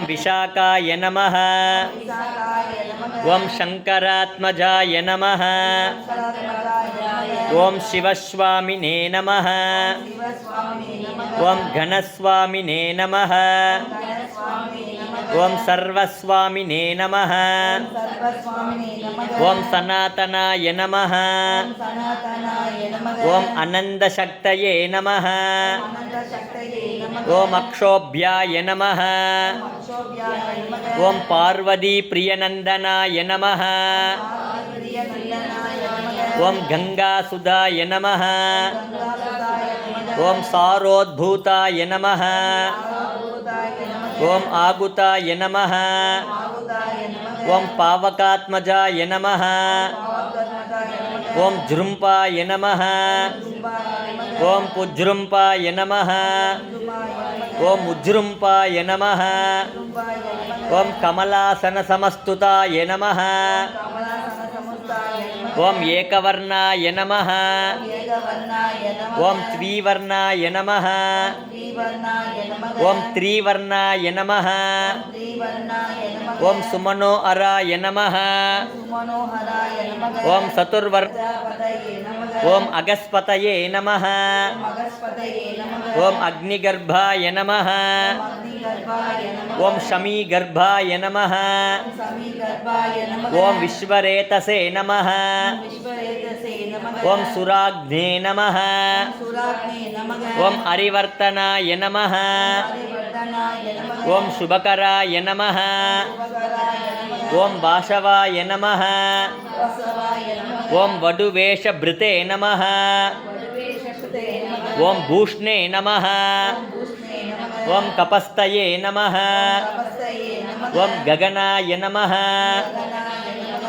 विशाखाय नमः। ओम शंकरात्मजाय नमः। ओम शिवस्वामिने नमः। ओम घनस्वामिने नमः। ओम सर्वस्वामिने नमः। ओम सनातनाय नमः। ओम अनंतशक्तये नमः। ओम अक्षोभ्याय नमः। ओम पार्वती प्रियनंदनाय नमः। ओम गंगासुधाय नमः। ओम सारोद्भूताय नमः। ओम आगुताय नमः। ओम पावकात्मजाय नमः। ओम जृंपाय नमः। ओम पुजृंपाय नमः। ओम उज्जृंपाय नमः। ओम कमलासन समस्तुताय नमः। ओम एकवर्णाय नमः। ओम त्रिवर्णाय नमः। ओम त्रिवर्णाय नमः। ओम सुमनोहराय नमः। ओम चतुर्वर्ण। ओम अगस्पतये नमः। ओम अग्निगर्भाय नमः। ओम शमीगर्भाय नमः। ओम विश्वरेतसे नमः। ओम सुराग्ने नमः। ओम हरिवर्तनाय नमः। ओम शुभकराय नमः। ओम वासवाय नमः। ओम वडुवेशभृते नमः। ओम भूष्णे नमः। ओम कपस्तये नमः। ओम गगनाय नमः।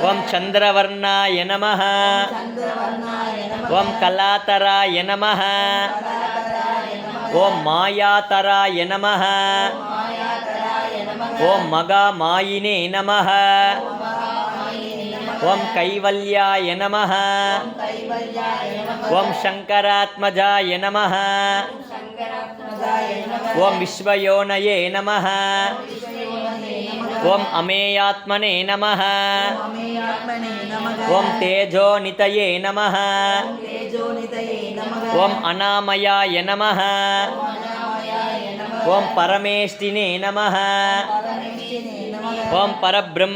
ओम चंद्रवर्णाय नमः। ओम कलातराय नमः। ओम मायातराय नमः। ओम मगामायिने नमः। ओम कैवल्याय नमः। ओम शंकरात्मजाय नमः। ओम विश्वयोनये नमः। ओम अमेयात्मने नमः। ओम तेजोनितये नमः। ओम अनामयाय नमः। ओम परमेष्टिने नमः। ओम परब्रह्म